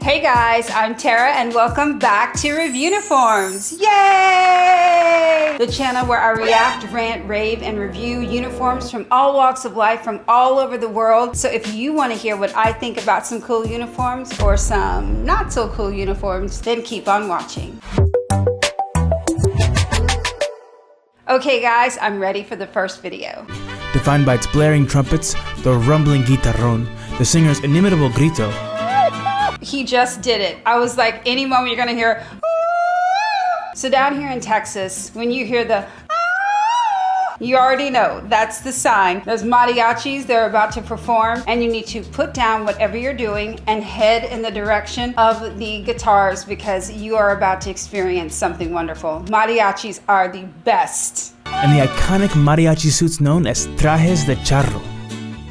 Hey guys, I'm Tara and welcome back to REVIEWNIFORMS. Yay! The channel where I react, rant, rave, and review uniforms from all walks of life from all over the world. So if you want to hear what I think about some cool uniforms or some not so cool uniforms, then keep on watching. Okay guys, I'm ready for the first video. Defined by its blaring trumpets, the rumbling guitarrón, the singer's inimitable grito. He just did it. I was like, any moment you're gonna hear. So down here in Texas, when you hear the, you already know that's the sign. Those mariachis, they're about to perform, and you need to put down whatever you're doing and head in the direction of the guitars because you are about to experience something wonderful. Mariachis are the best. And the iconic mariachi suits known as trajes de charro.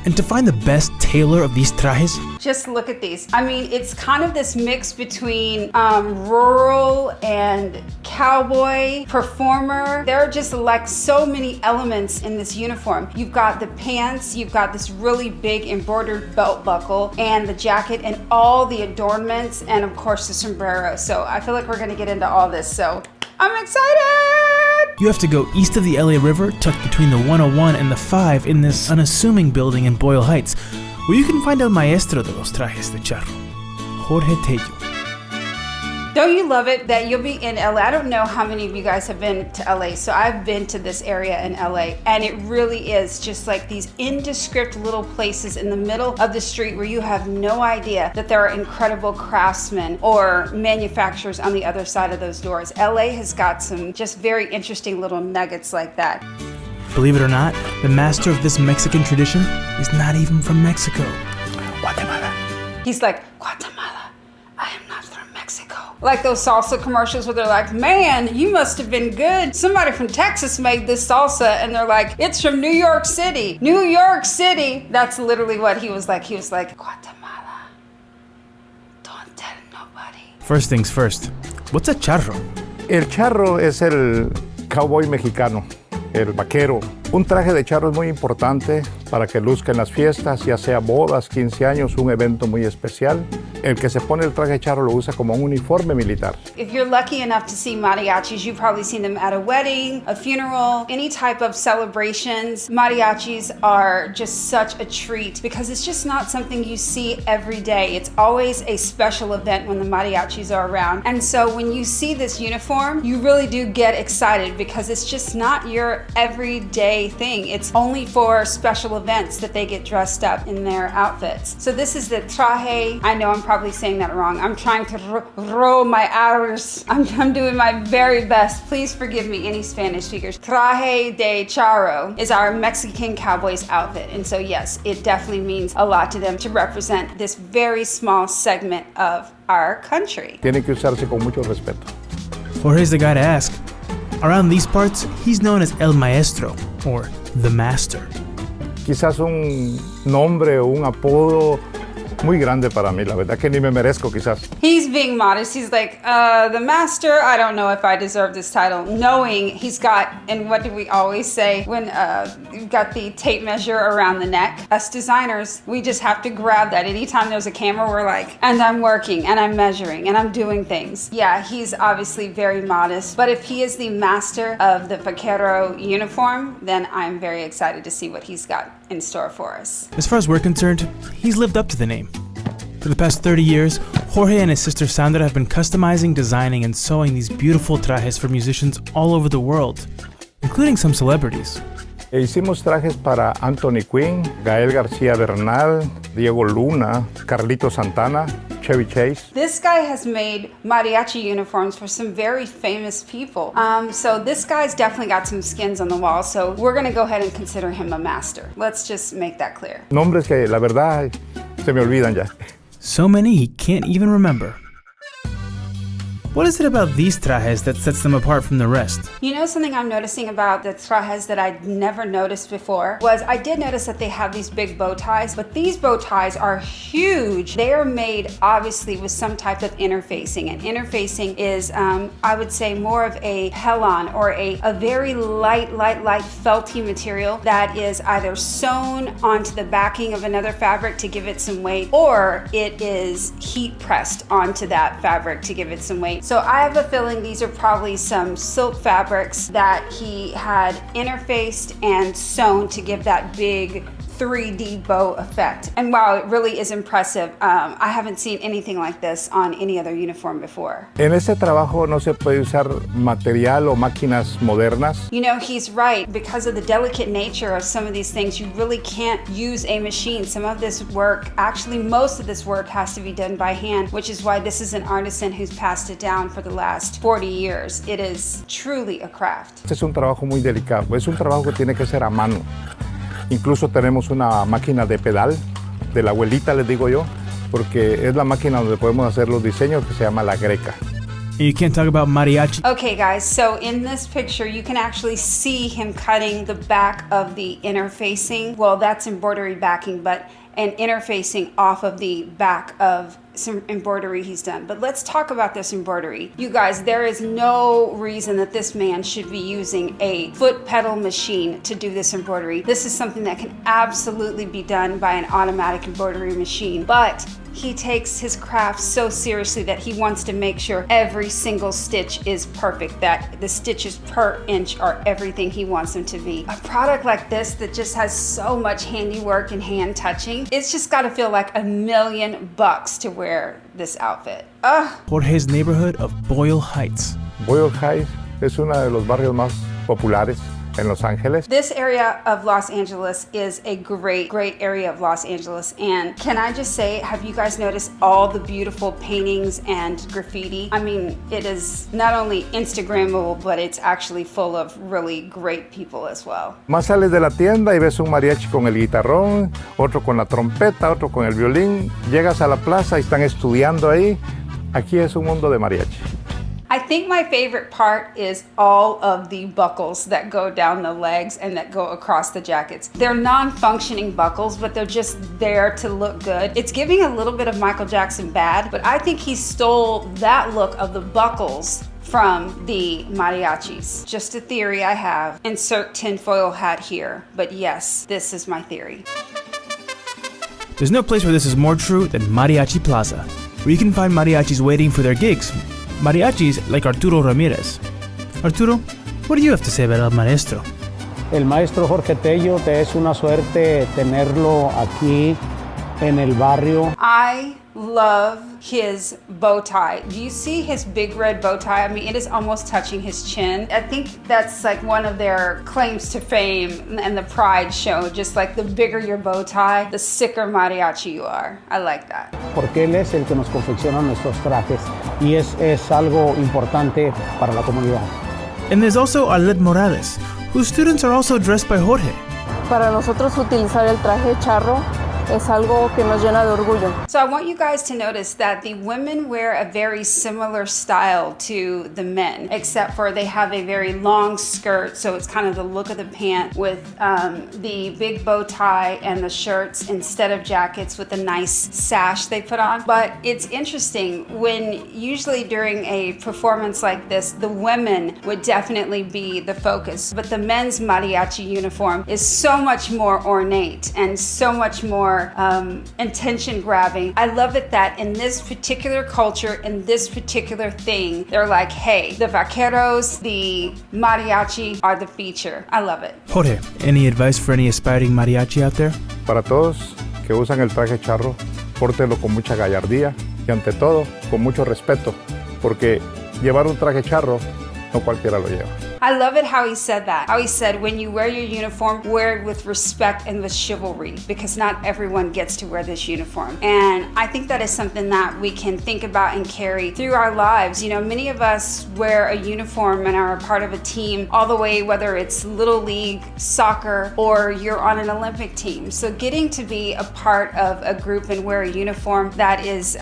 And to find the best tailor of these trajes, just look at these. I mean, it's kind of this mix between rural and cowboy performer. There are just like so many elements in this uniform. You've got the pants, you've got this really big embroidered belt buckle, and the jacket, and all the adornments, and of course the sombrero. So I feel like we're gonna get into all this, so I'm excited! you have to go east of the LA River, tucked between the 101 and the 5 in this unassuming building in Boyle Heights, where you can find el maestro de los trajes de charro, Jorge Tailor. Don't you love it that you'll be in LA? I don't know how many of you guys have been to LA, so I've been to this area in LA, and it really is just like these indescript little places in the middle of the street where you have no idea that there are incredible craftsmen or manufacturers on the other side of those doors. LA has got some just very interesting little nuggets like that. Believe it or not, the master of this Mexican tradition is not even from Mexico. Guatemala. He's like, Guatemala, I am not from Mexico. Like those salsa commercials where they're like, man, you must have been good. Somebody from Texas made this salsa, and they're like, it's from New York City. New York City. That's literally what he was like. He was like, Guatemala, don't tell nobody. First things first, what's a charro? El charro es el cowboy mexicano, el vaquero. Un traje de charro es muy importante para que luzca en las fiestas, ya sea bodas, 15 años, un evento muy especial. El que se pone el traje de charro lo usa como un uniforme militar. If you're lucky enough to see mariachis, you've probably seen them at a wedding, a funeral, any type of celebrations. Mariachis are just such a treat because it's just not something you see every day. It's always a special event when the mariachis are around. And so when you see this uniform, you really do get excited because it's just not your everyday thing. It's only for special events that they get dressed up in their outfits. So this is the traje. I know I'm probably saying that wrong. I'm trying to roll my R's. I'm doing my very best. Please forgive me, any Spanish speakers. Traje de charro is our Mexican cowboy's outfit. And so yes, it definitely means a lot to them to represent this very small segment of our country. Tiene que usarse con mucho respeto. Jorge's the guy to ask. Around these parts, he's known as el maestro, or the master. Quizás un nombre o un apodo muy grande para mí, la verdad que ni me merezco quizás. He's being modest. He's like, the master, I don't know if I deserve this title. Knowing he's got, and what do we always say when you've got the tape measure around the neck? Us designers, we just have to grab that. Anytime there's a camera, we're like, and I'm working, and I'm measuring, and I'm doing things. Yeah, he's obviously very modest, but if he is the master of the vaquero uniform, then I'm very excited to see what he's got in store for us. As far as we're concerned, he's lived up to the name. For the past 30 years, Jorge and his sister Sandra have been customizing, designing, and sewing these beautiful trajes for musicians all over the world, including some celebrities. Hicimos trajes para Anthony Quinn, Gael García Bernal, Diego Luna, Carlito Santana, Chevy Chase. This guy has made mariachi uniforms for some very famous people. So this guy's definitely got some skins on the wall, so we're gonna go ahead and consider him a master. Let's just make that clear. Nombres que la verdad se me olvidan ya. So many he can't even remember. What is it about these trajes that sets them apart from the rest? You know, something I'm noticing about the trajes that I'd never noticed before was I did notice that they have these big bow ties, but these bow ties are huge. They are made obviously with some type of interfacing, and interfacing is, I would say, more of a pelon or a very light felty material that is either sewn onto the backing of another fabric to give it some weight, or it is heat pressed onto that fabric to give it some weight. So I have a feeling these are probably some silk fabrics that he had interfaced and sewn to give that big 3D bow effect. And wow, it really is impressive. I haven't seen anything like this on any other uniform before. En ese trabajo no se puede usar material o máquinas modernas. You know, he's right. Because of the delicate nature of some of these things, you really can't use a machine. Some of this work, actually most of this work has to be done by hand, which is why this is an artisan who's passed it down for the last 40 years. It is truly a craft. Este es un trabajo muy delicado. Es un trabajo que tiene que ser a mano. Incluso tenemos una máquina de pedal, de la abuelita les digo yo, porque es la máquina donde podemos hacer los diseños que se llama la greca. You can't talk about mariachi. Okay guys, so in this picture you can actually see him cutting the back of the interfacing. Well, that's embroidery backing, but an interfacing off of the back of some embroidery he's done. But let's talk about this embroidery. You guys, there is no reason that this man should be using a foot pedal machine to do this embroidery. This is something that can absolutely be done by an automatic embroidery machine, but he takes his craft so seriously that he wants to make sure every single stitch is perfect, that the stitches per inch are everything he wants them to be. A product like this that just has so much handiwork and hand touching, it's just got to feel like $1,000,000 to wear this outfit. Jorge's neighborhood of Boyle Heights. Boyle Heights es uno de los barrios más populares en Los Ángeles. This area of Los Angeles is a great area of Los Angeles. And can I just say, have you guys noticed all the beautiful paintings and graffiti? I mean, it is not only Instagrammable, but it's actually full of really great people as well. Más sales de la tienda y ves un mariachi con el guitarrón, otro con la trompeta, otro con el violín. Llegas a la plaza y están estudiando ahí. Aquí es un mundo de mariachi. I think my favorite part is all of the buckles that go down the legs and that go across the jackets. They're non-functioning buckles, but they're just there to look good. It's giving a little bit of Michael Jackson Bad, but I think he stole that look of the buckles from the mariachis. Just a theory I have. Insert tinfoil hat here, but yes, this is my theory. There's no place where this is more true than Mariachi Plaza, where you can find mariachis waiting for their gigs. Mariachis like Arturo Ramirez. Arturo, what do you have to say about El Maestro? El maestro Jorge Tello, te es una suerte tenerlo aquí en el barrio. I love his bow tie. Do you see his big red bow tie? I mean, it is almost touching his chin. I think that's like one of their claims to fame and the pride show. Just like the bigger your bow tie, the sicker mariachi you are. I like that. Porque él es el que nos confecciona nuestros trajes y es algo importante para la comunidad. And there's also Arlet Morales, whose students are also dressed by Jorge. Para nosotros utilizar el traje charro es algo que nos llena de orgullo. So I want you guys to notice that the women wear a very similar style to the men, except for they have a very long skirt, so it's kind of the look of the pant with the big bow tie and the shirts instead of jackets with a nice sash they put on. But it's interesting, when usually during a performance like this, the women would definitely be the focus, but the men's mariachi uniform is so much more ornate and so much more attention grabbing. I love it that in this particular culture, in this particular thing, they're like, hey, the vaqueros, the mariachi are the feature. I love it. Jorge, any advice for any aspiring mariachi out there? Para todos que usan el traje charro, pórtelo con mucha gallardía y ante todo con mucho respeto, porque llevar un traje charro no cualquiera lo lleva. I love it how he said that. How he said, when you wear your uniform, wear it with respect and with chivalry, because not everyone gets to wear this uniform. And I think that is something that we can think about and carry through our lives. You know, many of us wear a uniform and are a part of a team all the way, whether it's little league, soccer, or you're on an Olympic team. So getting to be a part of a group and wear a uniform that is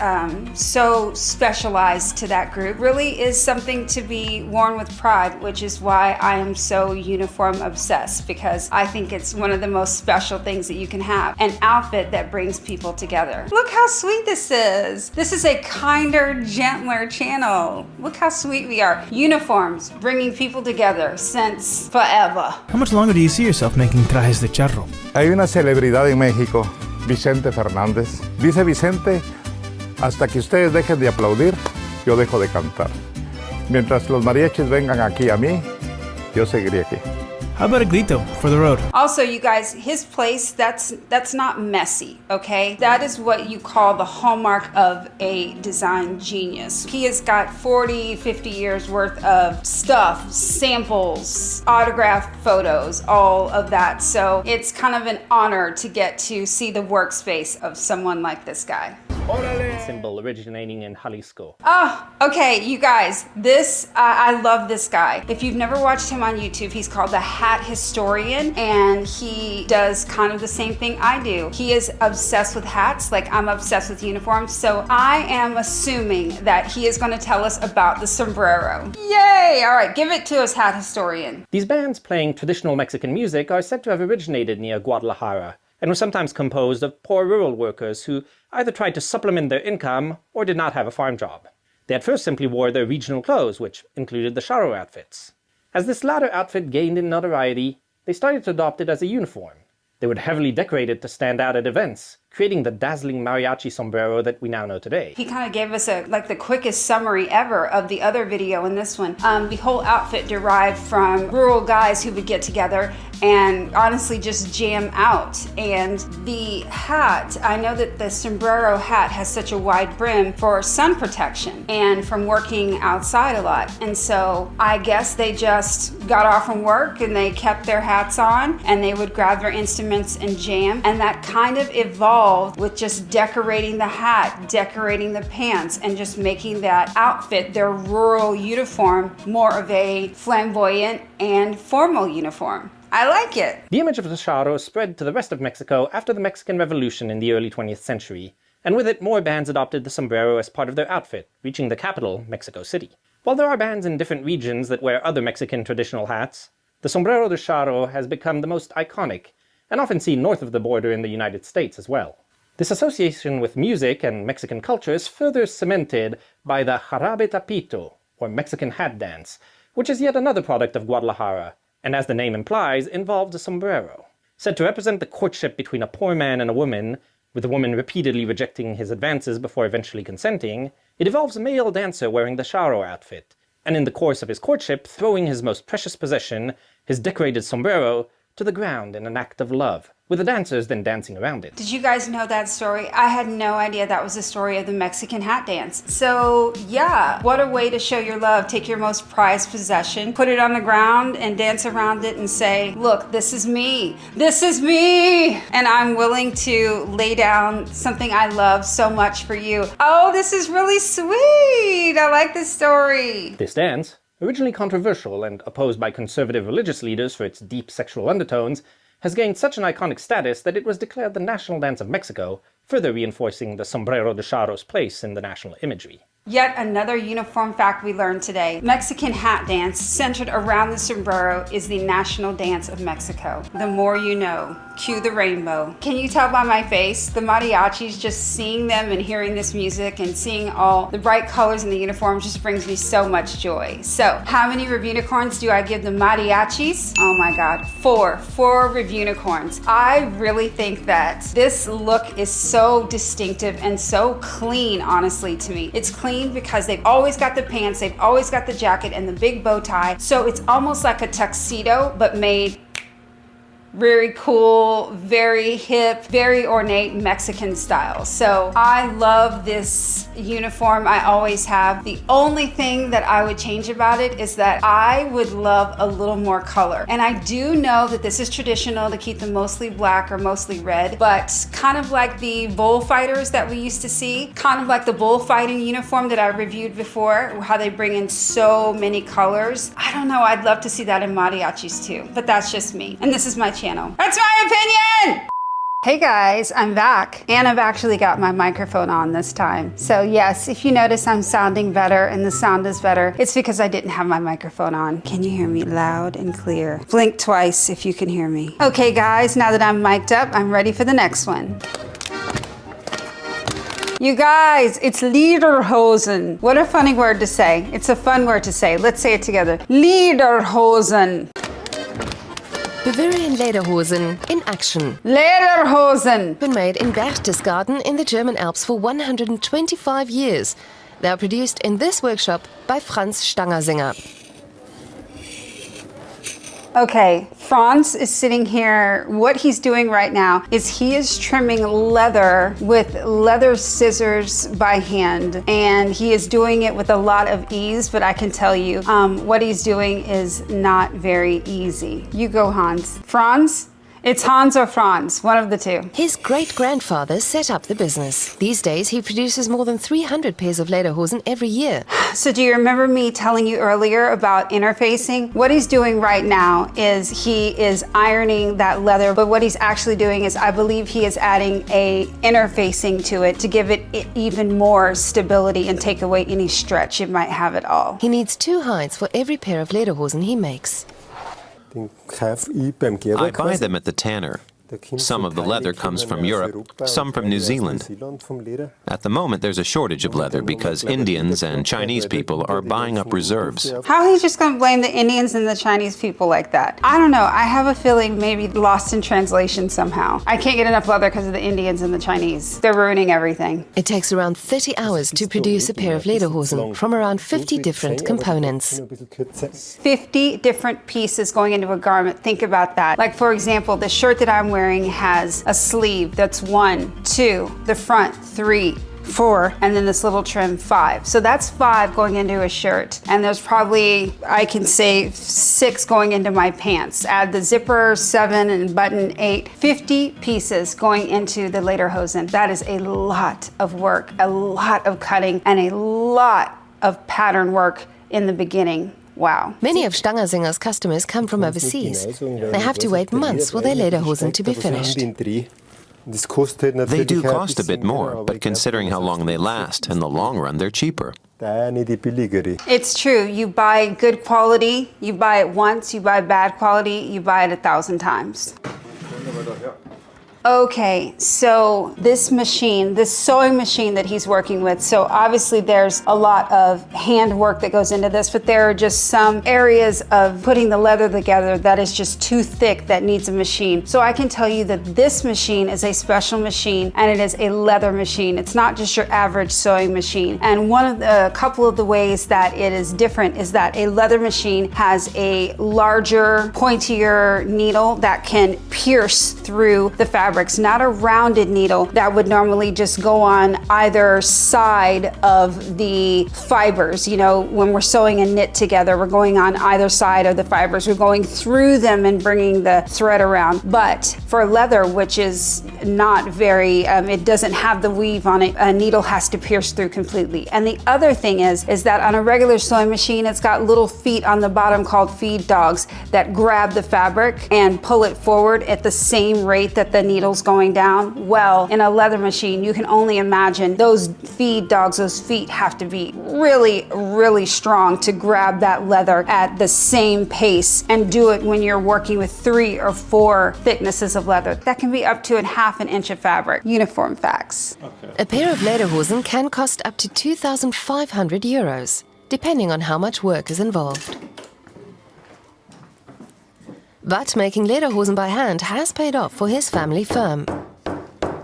so specialized to that group really is something to be worn with pride, which is why I am so uniform obsessed, because I think it's one of the most special things that you can have. An outfit that brings people together. Look how sweet this is. This is a kinder, gentler channel. Look how sweet we are. Uniforms bringing people together since forever. How much longer do you see yourself making trajes de charro? Hay una celebridad en México, Vicente Fernández. Dice Vicente, hasta que ustedes dejen de aplaudir, yo dejo de cantar. Mientras los mariachis vengan aquí a mí, yo seguiré aquí. How about a grito for the road? Also, you guys, his place, that's not messy, okay? That is what you call the hallmark of a design genius. He has got 40, 50 years worth of stuff, samples, autographed photos, all of that. So it's kind of an honor to get to see the workspace of someone like this guy. Symbol originating in Jalisco. Oh, okay, you guys, this, I love this guy. If you've never watched him on YouTube, he's called the Hat Historian, and he does kind of the same thing I do. He is obsessed with hats, like I'm obsessed with uniforms, so I am assuming that he is going to tell us about the sombrero. Yay! All right, give it to us, Hat Historian. These bands playing traditional Mexican music are said to have originated near Guadalajara, and were sometimes composed of poor rural workers who either tried to supplement their income or did not have a farm job. They at first simply wore their regional clothes, which included the Charro outfits. As this latter outfit gained in notoriety, they started to adopt it as a uniform. They would heavily decorate it to stand out at events, creating the dazzling mariachi sombrero that we now know today. He kind of gave us the quickest summary ever of the other video in this one. The whole outfit derived from rural guys who would get together and honestly just jam out. And the hat, I know that the sombrero hat has such a wide brim for sun protection and from working outside a lot. And so I guess they just got off from work and they kept their hats on and they would grab their instruments and jam. And that kind of evolved with just decorating the hat, decorating the pants, and just making that outfit, their rural uniform, more of a flamboyant and formal uniform. I like it. The image of the Charro spread to the rest of Mexico after the Mexican Revolution in the early 20th century, and with it more bands adopted the sombrero as part of their outfit, reaching the capital, Mexico City. While there are bands in different regions that wear other Mexican traditional hats, the sombrero de Charro has become the most iconic, and often seen north of the border in the United States as well. This association with music and Mexican culture is further cemented by the jarabe tapito, or Mexican hat dance, which is yet another product of Guadalajara, and as the name implies, involved a sombrero. Said to represent the courtship between a poor man and a woman, with the woman repeatedly rejecting his advances before eventually consenting, it involves a male dancer wearing the Charro outfit, and in the course of his courtship throwing his most precious possession, his decorated sombrero, to the ground in an act of love, with the dancers then dancing around it. Did you guys know that story? I had no idea that was the story of the Mexican hat dance. So yeah, what a way to show your love. Take your most prized possession, put it on the ground and dance around it and say, look, this is me. This is me. And I'm willing to lay down something I love so much for you. Oh, this is really sweet. I like this story. This dance, originally controversial and opposed by conservative religious leaders for its deep sexual undertones, has gained such an iconic status that it was declared the national dance of Mexico, further reinforcing the sombrero de Charro's place in the national imagery. Yet another uniform fact we learned today. Mexican hat dance centered around the sombrero is the national dance of Mexico. The more you know. Cue the rainbow. Can you tell by my face? The mariachis, just seeing them and hearing this music and seeing all the bright colors in the uniform just brings me so much joy. So how many Reviewnicorns do I give the mariachis? Oh my God, 4 Reviewnicorns. I really think that this look is so distinctive and so clean, honestly, to me. It's clean because they've always got the pants, they've always got the jacket and the big bow tie. So it's almost like a tuxedo, but made very cool, very hip, very ornate Mexican style. So I love this uniform. I always have. The only thing that I would change about it is that I would love a little more color. And I do know that this is traditional to keep them mostly black or mostly red, but kind of like the bullfighters that we used to see, kind of like the bullfighting uniform that I reviewed before, how they bring in so many colors. I don't know, I'd love to see that in mariachis too, but that's just me. And this is my channel. That's my opinion! Hey guys, I'm back, and I've actually got my microphone on this time. So yes, if you notice I'm sounding better and the sound is better, it's because I didn't have my microphone on. Can you hear me loud and clear? Blink twice if you can hear me. Okay guys, now that I'm mic'd up, I'm ready for the next one. You guys, it's Lederhosen. What a funny word to say. It's a fun word to say. Let's say it together. Lederhosen. Bavarian Lederhosen in action. Lederhosen. Been made in Berchtesgaden in the German Alps for 125 years. They are produced in this workshop by Franz Stangersinger. Okay, Franz is sitting here. What he's doing right now is he is trimming leather with leather scissors by hand, and he is doing it with a lot of ease, but I can tell you what he's doing is not very easy. You go, Hans. Franz? It's Hans or Franz, one of the two. His great-grandfather set up the business. These days, he produces more than 300 pairs of Lederhosen every year. So do you remember me telling you earlier about interfacing? What he's doing right now is he is ironing that leather, but what he's actually doing is I believe he is adding a interfacing to it to give it even more stability and take away any stretch it might have at all. He needs 2 hides for every pair of Lederhosen he makes. I buy them at the tanner. Some of the leather comes from Europe, some from New Zealand. At the moment, there's a shortage of leather because Indians and Chinese people are buying up reserves. How are you just going to blame the Indians and the Chinese people like that? I don't know. I have a feeling maybe lost in translation somehow. I can't get enough leather because of the Indians and the Chinese. They're ruining everything. It takes around 30 hours to produce a pair of Lederhosen from around 50 different components. 50 different pieces going into a garment. Think about that. Like, for example, the shirt that I'm wearing has a sleeve that's 1, 2, the front 3, 4, and then this little trim 5. So that's 5 going into a shirt. And there's probably, I can say 6 going into my pants. Add the zipper 7 and button 8. 50 pieces going into the Lederhosen. That is a lot of work, a lot of cutting, and a lot of pattern work in the beginning. Wow. Many of Stangersinger's customers come from overseas. They have to wait months for their Lederhosen to be finished. They do cost a bit more, but considering how long they last, in the long run, they're cheaper. It's true. You buy good quality, you buy it once, you buy bad quality, you buy it 1,000 times. Okay, so this machine, this sewing machine that he's working with, so obviously there's a lot of hand work that goes into this, but there are just some areas of putting the leather together that is just too thick that needs a machine. So I can tell you that this machine is a special machine, and it is a leather machine. It's not just your average sewing machine. And a couple of the ways that it is different is that a leather machine has a larger, pointier needle that can pierce through the fabrics, not a rounded needle that would normally just go on either side of the fibers. You know, when we're sewing a knit together, we're going on either side of the fibers. We're going through them and bringing the thread around. But for leather, which is not very, it doesn't have the weave on it, a needle has to pierce through completely. And the other thing is that on a regular sewing machine, it's got little feet on the bottom called feed dogs that grab the fabric and pull it forward at the same rate that the needle's going down. Well, in a leather machine, you can only imagine those feed dogs, those feet have to be really, really strong to grab that leather at the same pace and do it when you're working with 3 or 4 thicknesses of leather. That can be up to ½ inch of fabric. Uniform facts. A pair of Lederhosen can cost up to 2,500 euros, depending on how much work is involved. But making Lederhosen by hand has paid off for his family firm.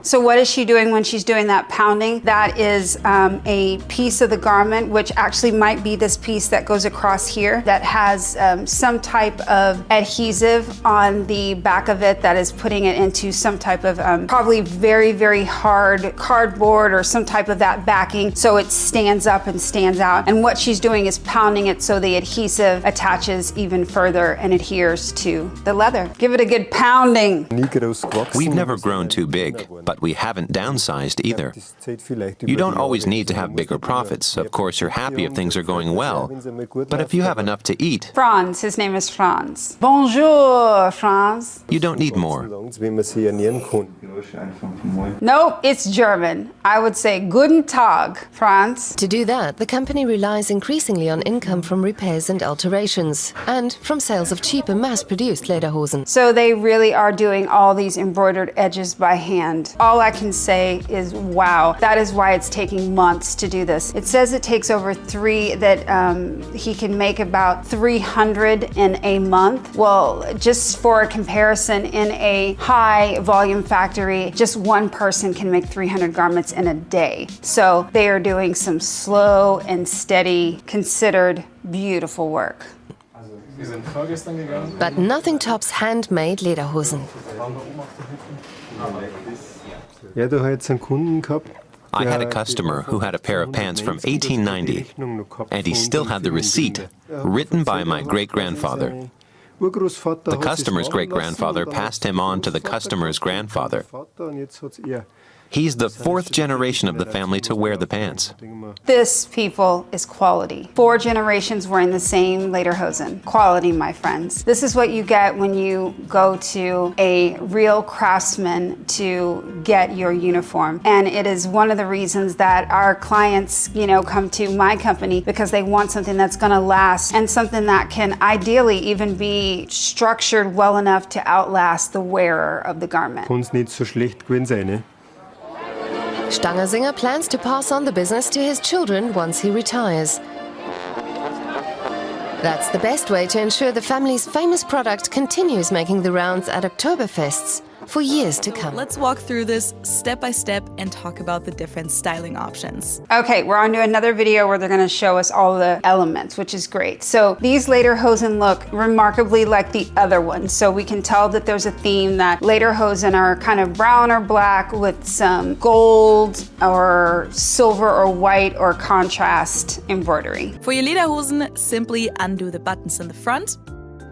So what is she doing when she's doing that pounding? That is a piece of the garment, which actually might be this piece that goes across here that has some type of adhesive on the back of it that is putting it into some type of probably very, very hard cardboard or some type of that backing so it stands up and stands out. And what she's doing is pounding it so the adhesive attaches even further and adheres to the leather. Give it a good pounding. We've never grown too big, but we haven't downsized either. You don't always need to have bigger profits. Of course, you're happy if things are going well. But if you have enough to eat, Franz, his name is Franz. Bonjour, Franz. you don't need more. Nope, it's German. I would say Guten Tag, Franz. To do that, the company relies increasingly on income from repairs and alterations, and from sales of cheaper mass-produced lederhosen. So they really are doing all these embroidered edges by hand. All I can say is, wow. That is why it's taking months to do this. It says it takes over 3, that he can make about 300 in a month. Well, just for a comparison, in a high volume factory, just one person can make 300 garments in a day. So they are doing some slow and steady, considered beautiful work. But nothing tops handmade Lederhosen. I had a customer who had a pair of pants from 1890, and he still had the receipt, written by my great-grandfather. The customer's great-grandfather passed him on to the customer's grandfather. He's the 4th generation of the family to wear the pants. This, people, is quality. 4 generations wearing the same lederhosen. Quality, my friends. This is what you get when you go to a real craftsman to get your uniform. And it is one of the reasons that our clients, come to my company, because they want something that's gonna last and something that can ideally even be structured well enough to outlast the wearer of the garment. Stangersinger plans to pass on the business to his children once he retires. That's the best way to ensure the family's famous product continues making the rounds at Oktoberfests for years to come. Let's walk through this step by step and talk about the different styling options. Okay, we're on to another video where they're gonna show us all the elements, which is great. So these lederhosen look remarkably like the other ones. So we can tell that there's a theme that lederhosen are kind of brown or black with some gold or silver or white or contrast embroidery. For your Lederhosen, simply undo the buttons in the front,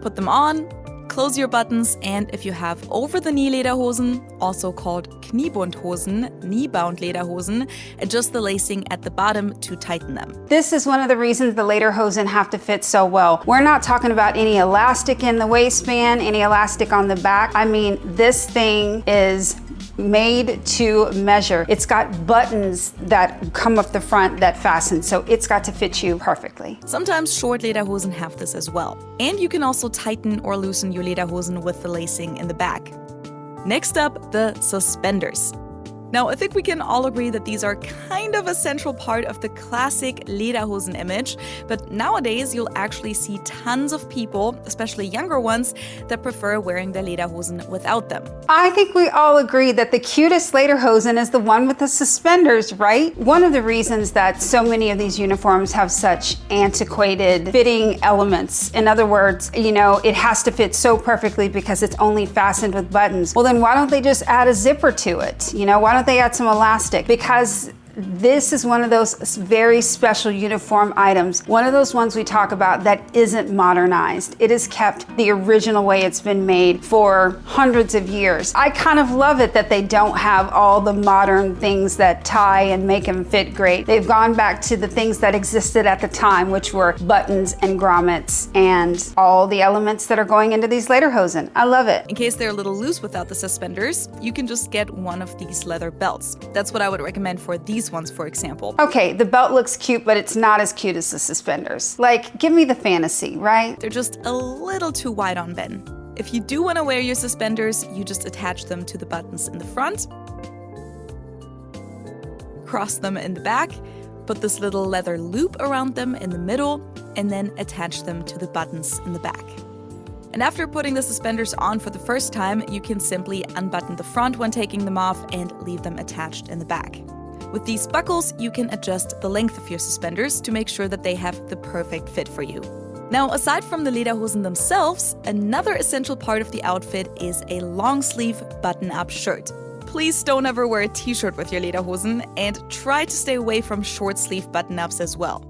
put them on, close your buttons, and if you have over-the-knee Lederhosen, also called Kniebundhosen, knee-bound Lederhosen, adjust the lacing at the bottom to tighten them. This is one of the reasons the Lederhosen have to fit so well. We're not talking about any elastic in the waistband, any elastic on the back. I mean, this thing is made to measure. It's got buttons that come up the front that fasten, so it's got to fit you perfectly. Sometimes short Lederhosen have this as well. And you can also tighten or loosen your Lederhosen with the lacing in the back. Next up, the suspenders. Now, I think we can all agree that these are kind of a central part of the classic Lederhosen image, but nowadays you'll actually see tons of people, especially younger ones, that prefer wearing their Lederhosen without them. I think we all agree that the cutest Lederhosen is the one with the suspenders, right? One of the reasons that so many of these uniforms have such antiquated fitting elements, in other words, it has to fit so perfectly because it's only fastened with buttons. Well, then why don't they just add a zipper to it? Why don't they add some elastic? Because this is one of those very special uniform items. One of those ones we talk about that isn't modernized. It is kept the original way it's been made for hundreds of years. I kind of love it that they don't have all the modern things that tie and make them fit great. They've gone back to the things that existed at the time, which were buttons and grommets and all the elements that are going into these Lederhosen. I love it. In case they're a little loose without the suspenders, you can just get one of these leather belts. That's what I would recommend for these ones, for example. Okay, the belt looks cute, but it's not as cute as the suspenders. Like, give me the fantasy, right? They're just a little too wide on Ben. If you do want to wear your suspenders, you just attach them to the buttons in the front, cross them in the back, put this little leather loop around them in the middle, and then attach them to the buttons in the back. And after putting the suspenders on for the first time, you can simply unbutton the front when taking them off and leave them attached in the back. With these buckles, you can adjust the length of your suspenders to make sure that they have the perfect fit for you. Now, aside from the Lederhosen themselves, another essential part of the outfit is a long-sleeve button-up shirt. Please don't ever wear a t-shirt with your Lederhosen, and try to stay away from short-sleeve button-ups as well.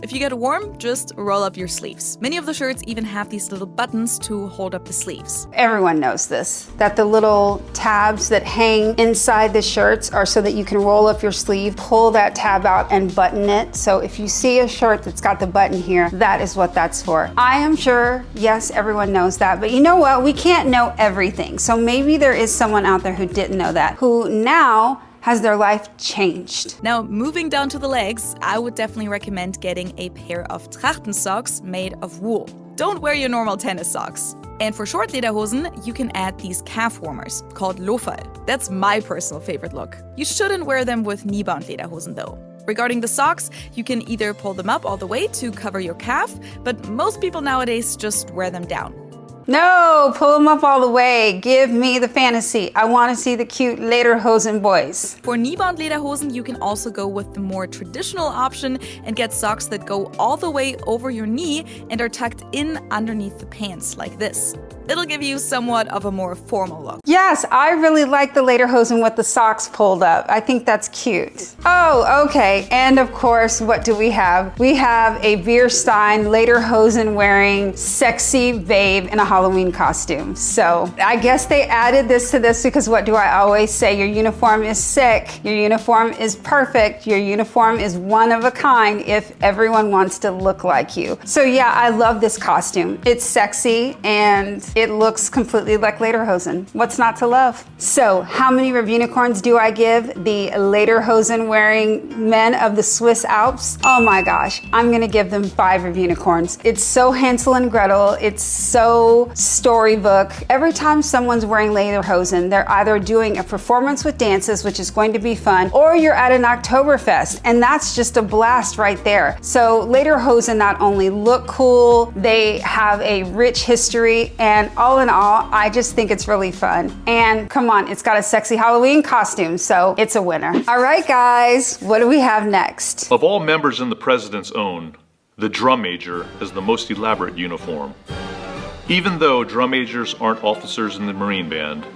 If you get warm, just roll up your sleeves. Many of the shirts even have these little buttons to hold up the sleeves. Everyone knows this, that the little tabs that hang inside the shirts are so that you can roll up your sleeve, pull that tab out and button it. So if you see a shirt that's got the button here, that is what that's for. I am sure, yes, everyone knows that, but you know what? We can't know everything. So maybe there is someone out there who didn't know that, who now has their life changed. Now, moving down to the legs, I would definitely recommend getting a pair of Trachten socks made of wool. Don't wear your normal tennis socks. And for short Lederhosen, you can add these calf warmers, called Lofal. That's my personal favorite look. You shouldn't wear them with knee-bound Lederhosen though. Regarding the socks, you can either pull them up all the way to cover your calf, but most people nowadays just wear them down. No, pull them up all the way. Give me the fantasy. I want to see the cute Lederhosen boys. For knee-bound Lederhosen, you can also go with the more traditional option and get socks that go all the way over your knee and are tucked in underneath the pants like this. It'll give you somewhat of a more formal look. Yes, I really like the Lederhosen with the socks pulled up. I think that's cute. Oh, okay. And of course, what do we have? We have a Bierstein Lederhosen wearing sexy babe in a Halloween costume. So I guess they added this to this because what do I always say? Your uniform is sick. Your uniform is perfect. Your uniform is one of a kind if everyone wants to look like you. So yeah, I love this costume. It's sexy and it looks completely like Lederhosen. What's not to love? So how many Reviewnicorns do I give the Lederhosen wearing men of the Swiss Alps? Oh my gosh, I'm gonna give them 5 Reviewnicorns. It's so Hansel and Gretel. It's so storybook. Every time someone's wearing Lederhosen, they're either doing a performance with dances, which is going to be fun, or you're at an Oktoberfest, and that's just a blast right there. So Lederhosen not only look cool, they have a rich history, and all in all, I just think it's really fun. And come on, it's got a sexy Halloween costume, so it's a winner. All right, guys, what do we have next? Of all members in the President's Own, the drum major is the most elaborate uniform. Even though drum majors aren't officers in the Marine Band,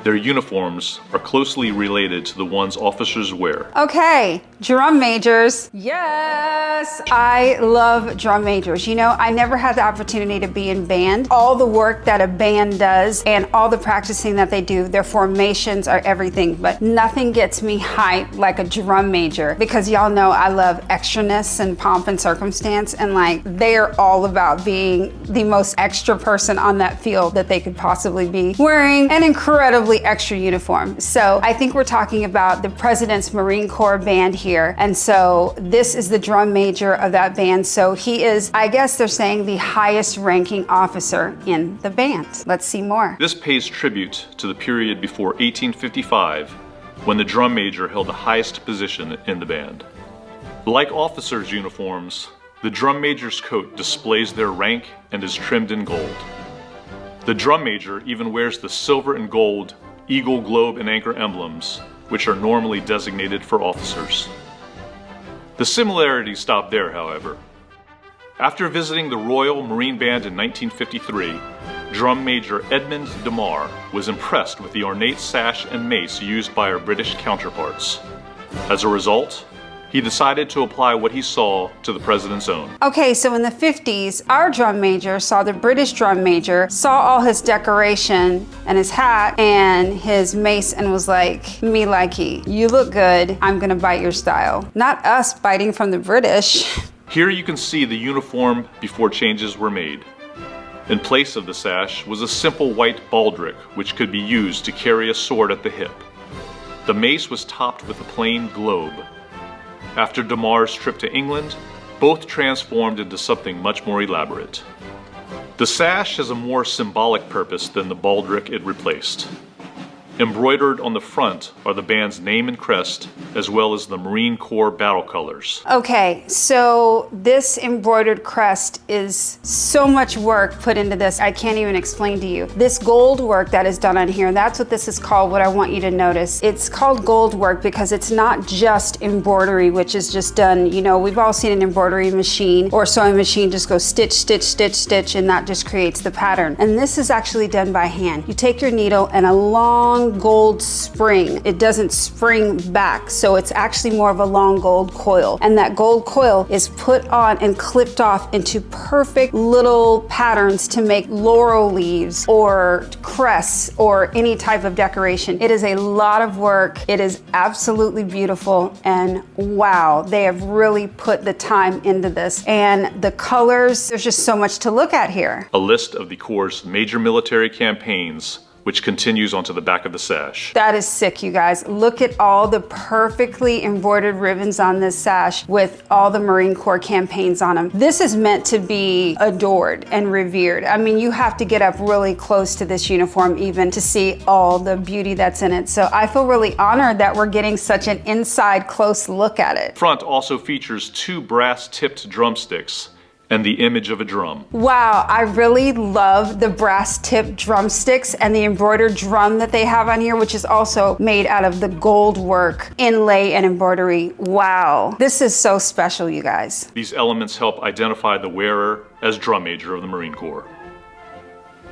their uniforms are closely related to the ones officers wear. Okay, drum majors. Yes, I love drum majors. You know, I never had the opportunity to be in band. All the work that a band does and all the practicing that they do, their formations are everything, but nothing gets me hyped like a drum major because y'all know I love extraness and pomp and circumstance, and like they're all about being the most extra person on that field that they could possibly be, wearing an incredibly extra uniform. So I think we're talking about the President's Marine Corps band here. And so this is the drum major of that band. So he is, I guess they're saying, the highest ranking officer in the band. Let's see more. This pays tribute to the period before 1855 when the drum major held the highest position in the band. Like officers' uniforms, the drum major's coat displays their rank and is trimmed in gold. The drum major even wears the silver and gold eagle, globe, and anchor emblems, which are normally designated for officers. The similarities stop there, however. After visiting the Royal Marine Band in 1953, Drum Major Edmund DeMar was impressed with the ornate sash and mace used by our British counterparts. As a result, he decided to apply what he saw to the President's Own. Okay, so in the 50s, our drum major saw the British drum major, saw all his decoration and his hat and his mace and was like, me likey, you look good, I'm gonna bite your style. Not us biting from the British. Here you can see the uniform before changes were made. In place of the sash was a simple white baldric, which could be used to carry a sword at the hip. The mace was topped with a plain globe. After DeMar's trip to England, both transformed into something much more elaborate. The sash has a more symbolic purpose than the baldric it replaced. Embroidered on the front are the band's name and crest, as well as the Marine Corps battle colors. Okay, so this embroidered crest is so much work put into this, I can't even explain to you. This gold work that is done on here, that's what this is called, what I want you to notice. It's called gold work because it's not just embroidery, which is just done, you know, we've all seen an embroidery machine or sewing machine just go stitch, stitch, stitch, stitch, and that just creates the pattern. And this is actually done by hand. You take your needle and a long gold spring. It doesn't spring back, so it's actually more of a long gold coil. And that gold coil is put on and clipped off into perfect little patterns to make laurel leaves or crests or any type of decoration. It is a lot of work. It is absolutely beautiful, and wow, they have really put the time into this. And the colors, there's just so much to look at here. A list of the Corps' major military campaigns, which continues onto the back of the sash. That is sick, you guys. Look at all the perfectly embroidered ribbons on this sash with all the Marine Corps campaigns on them. This is meant to be adored and revered. I mean, you have to get up really close to this uniform even to see all the beauty that's in it. So I feel really honored that we're getting such an inside close look at it. Front also features 2 brass-tipped drumsticks and the image of a drum. Wow, I really love the brass tip drumsticks and the embroidered drum that they have on here, which is also made out of the gold work, inlay, and embroidery. Wow, this is so special, you guys. These elements help identify the wearer as drum major of the Marine Corps.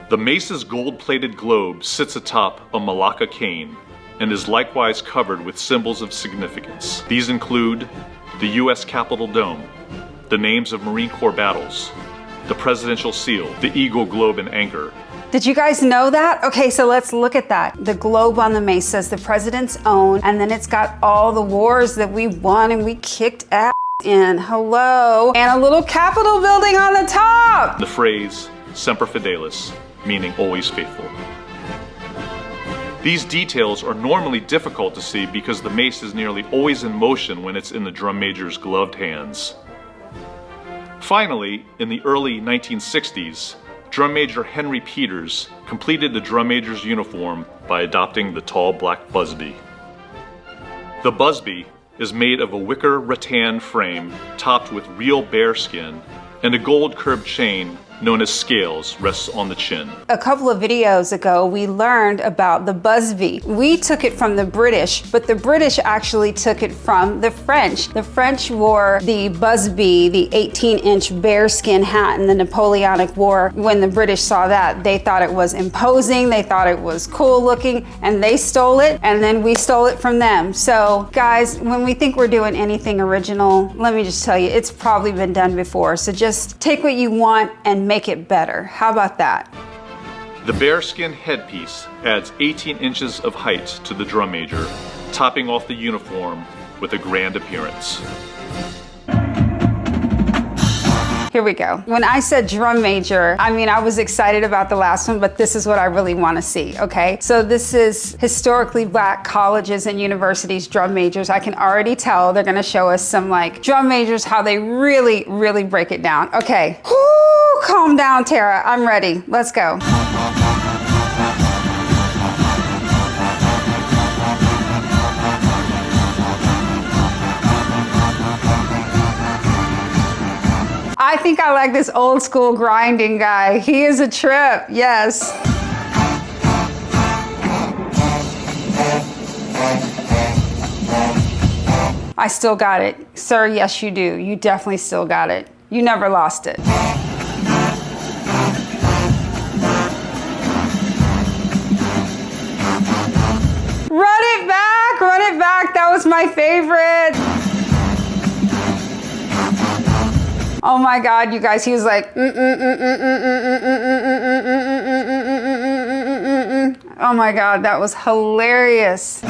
The mace's gold-plated globe sits atop a Malacca cane and is likewise covered with symbols of significance. These include the U.S. Capitol Dome, the names of Marine Corps battles, the Presidential Seal, the Eagle, Globe, and Anchor. Did you guys know that? Okay, so let's look at that. The globe on the mace says the president's own, and then it's got all the wars that we won and we kicked ass in. Hello. And a little Capitol building on the top. The phrase, Semper Fidelis, meaning always faithful. These details are normally difficult to see because the mace is nearly always in motion when it's in the drum major's gloved hands. Finally, in the early 1960s, Drum Major Henry Peters completed the drum major's uniform by adopting the tall black busby. The busby is made of a wicker rattan frame topped with real bear skin, and a gold curved chain known as scales rests on the chin. A couple of videos ago, we learned about the busby. We took it from the British, but the British actually took it from the French. The French wore the busby, the 18-inch bearskin hat in the Napoleonic War. When the British saw that, they thought it was imposing, they thought it was cool looking, and they stole it, and then we stole it from them. So guys, when we think we're doing anything original, let me just tell you, it's probably been done before. So just take what you want and make it better. How about that? The bearskin headpiece adds 18 inches of height to the drum major, topping off the uniform with a grand appearance. Here we go. When I said drum major, I mean, I was excited about the last one, but this is what I really want to see, okay? So this is historically black colleges and universities drum majors. I can already tell they're gonna show us some like drum majors, how they really, really break it down. Okay, whoo, calm down, Tara, I'm ready, let's go. I think I like this old school grinding guy. He is a trip, yes. I still got it. Sir, yes you do. You definitely still got it. You never lost it. Run it back, run it back. That was my favorite. Oh my God, you guys, he was like, oh my God, that was hilarious.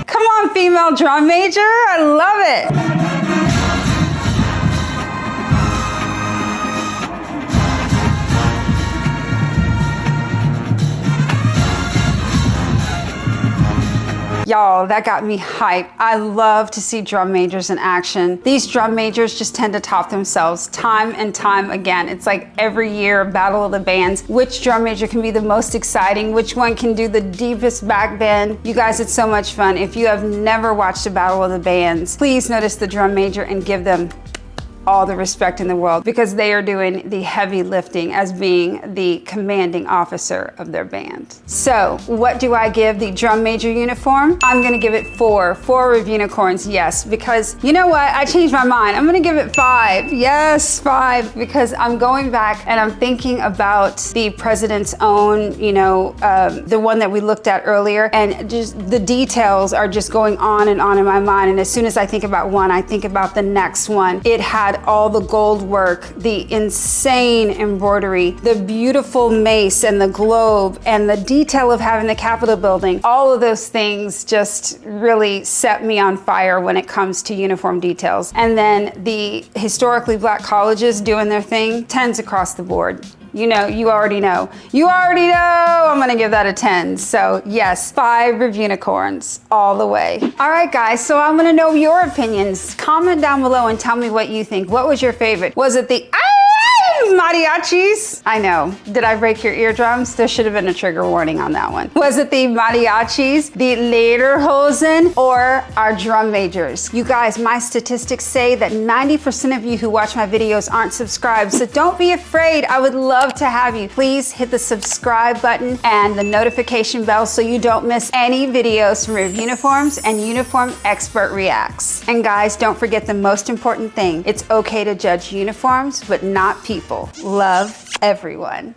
Come on, female drum major, I love it. Y'all, that got me hyped. I love to see drum majors in action. These drum majors just tend to top themselves time and time again. It's like every year, battle of the bands. Which drum major can be the most exciting? Which one can do the deepest back bend? You guys, it's so much fun. If you have never watched a battle of the bands, please notice the drum major and give them all the respect in the world, because they are doing the heavy lifting as being the commanding officer of their band. So what do I give the drum major uniform? I'm gonna give it 4 REVIEWNIFORMS, yes, because you know what? I changed my mind. I'm gonna give it 5. Yes, 5, because I'm going back and I'm thinking about the president's own, you know, the one that we looked at earlier, and just the details are just going on in my mind. And as soon as I think about one, I think about the next one. It had all the gold work, the insane embroidery, the beautiful mace and the globe, and the detail of having the Capitol building. All of those things just really set me on fire when it comes to uniform details. And then the historically black colleges doing their thing, 10s across the board. You know, you already know. You already know I'm gonna give that a 10. So yes, 5 REVIEWNIFORMS all the way. All right guys, so I'm gonna know your opinions. Comment down below and tell me what you think. What was your favorite? Was it the mariachis? I know. Did I break your eardrums? There should have been a trigger warning on that one. Was it the mariachis, the Lederhosen, or our drum majors? You guys, my statistics say that 90% of you who watch my videos aren't subscribed, so don't be afraid. I would love to have you. Please hit the subscribe button and the notification bell so you don't miss any videos from REVIEWNIFORMS and Uniform Expert Reacts. And guys, don't forget the most important thing. It's okay to judge uniforms, but not people. Love everyone.